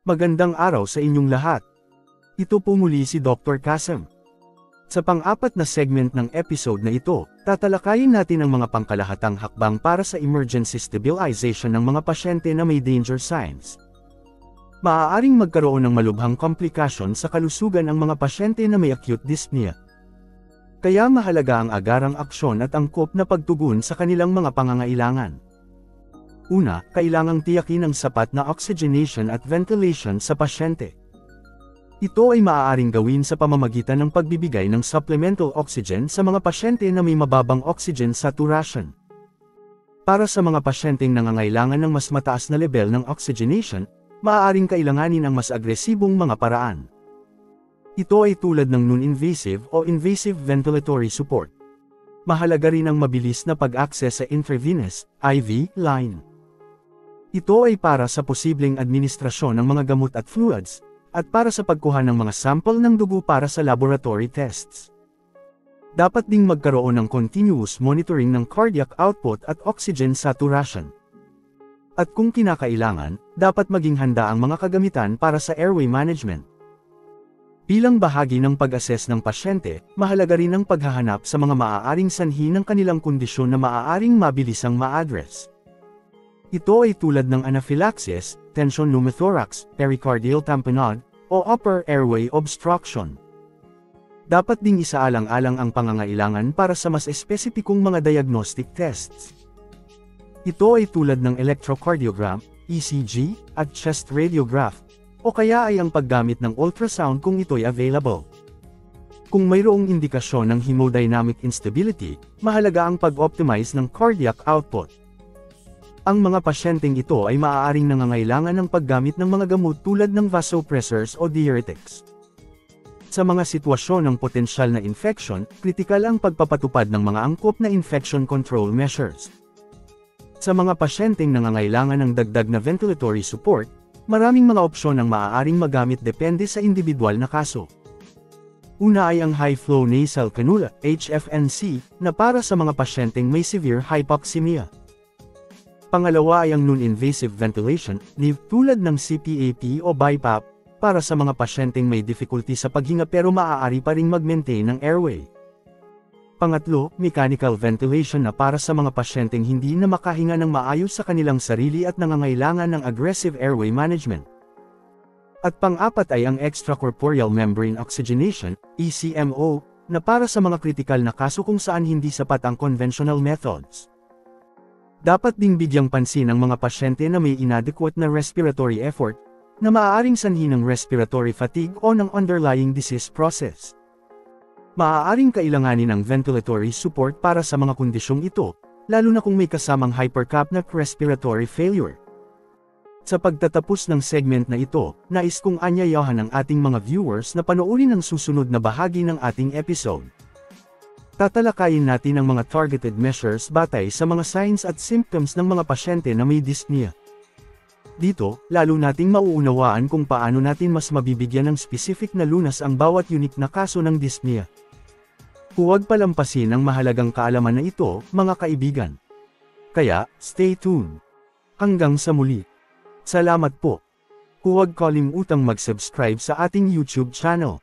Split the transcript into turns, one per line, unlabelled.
Magandang araw sa inyong lahat. Ito po muli si Dr. Kasem. Sa pang-apat na segment ng episode na ito, tatalakayin natin ang mga pangkalahatang hakbang para sa emergency stabilization ng mga pasyente na may danger signs. Maaaring magkaroon ng malubhang komplikasyon sa kalusugan ang mga pasyente na may acute dyspnea. Kaya mahalaga ang agarang aksyon at angkop na pagtugon sa kanilang mga pangangailangan. Una, kailangang tiyakin ang sapat na oxygenation at ventilation sa pasyente. Ito ay maaaring gawin sa pamamagitan ng pagbibigay ng supplemental oxygen sa mga pasyente na may mababang oxygen saturation. Para sa mga pasyenteng nangangailangan ng mas mataas na level ng oxygenation, maaaring kailanganin ang mas agresibong mga paraan. Ito ay tulad ng non-invasive o invasive ventilatory support. Mahalaga rin ang mabilis na pag-access sa intravenous, IV, line. Ito ay para sa posibleng administrasyon ng mga gamot at fluids, at para sa pagkuha ng mga sample ng dugo para sa laboratory tests. Dapat ding magkaroon ng continuous monitoring ng cardiac output at oxygen saturation. At kung kinakailangan, dapat maging handa ang mga kagamitan para sa airway management. Bilang bahagi ng pag-assess ng pasyente, mahalaga rin ang paghahanap sa mga maaaring sanhi ng kanilang kondisyon na maaaring mabilisang ma-address. Ito ay tulad ng anaphylaxis, tension pneumothorax, pericardial tamponade, o upper airway obstruction. Dapat ding isaalang-alang ang pangangailangan para sa mas espesipikong mga diagnostic tests. Ito ay tulad ng electrocardiogram, ECG, at chest radiograph, o kaya ay ang paggamit ng ultrasound kung ito'y available. Kung mayroong indikasyon ng hemodynamic instability, mahalaga ang pag-optimize ng cardiac output. Ang mga pasyenteng ito ay maaaring nangangailangan ng paggamit ng mga gamot tulad ng vasopressors o diuretics. Sa mga sitwasyon ng potensyal na infection, kritikal ang pagpapatupad ng mga angkop na infection control measures. Sa mga pasyenteng nangangailangan ng dagdag na ventilatory support, maraming mga opsyon ang maaaring magamit depende sa individual na kaso. Una ay ang high-flow nasal cannula, HFNC, na para sa mga pasyenteng may severe hypoxemia. Pangalawa ay ang non-invasive ventilation, tulad ng CPAP o BiPAP, para sa mga pasyenteng may difficulty sa paghinga pero maaari pa ring mag-maintain ng airway. Pangatlo, mechanical ventilation na para sa mga pasyenteng hindi na makahinga ng maayos sa kanilang sarili at nangangailangan ng aggressive airway management. At pang-apat ay ang extracorporeal membrane oxygenation, ECMO, na para sa mga kritikal na kaso kung saan hindi sapat ang conventional methods. Dapat ding bigyang pansin ang mga pasyente na may inadequate na respiratory effort, na maaaring sanhi ng respiratory fatigue o ng underlying disease process. Maaaring kailanganin ng ventilatory support para sa mga kondisyong ito, lalo na kung may kasamang hypercapnic respiratory failure. Sa pagtatapos ng segment na ito, nais kong anyayahan ang ating mga viewers na panoorin ang susunod na bahagi ng ating episode. Tatalakayin natin ang mga targeted measures batay sa mga signs at symptoms ng mga pasyente na may dyspnea. Dito, lalo nating mauunawaan kung paano natin mas mabibigyan ng specific na lunas ang bawat unique na kaso ng dyspnea. Huwag palampasin ang mahalagang kaalaman na ito, mga kaibigan. Kaya, stay tuned. Hanggang sa muli. Salamat po. Huwag kalimutang mag-subscribe sa ating YouTube channel.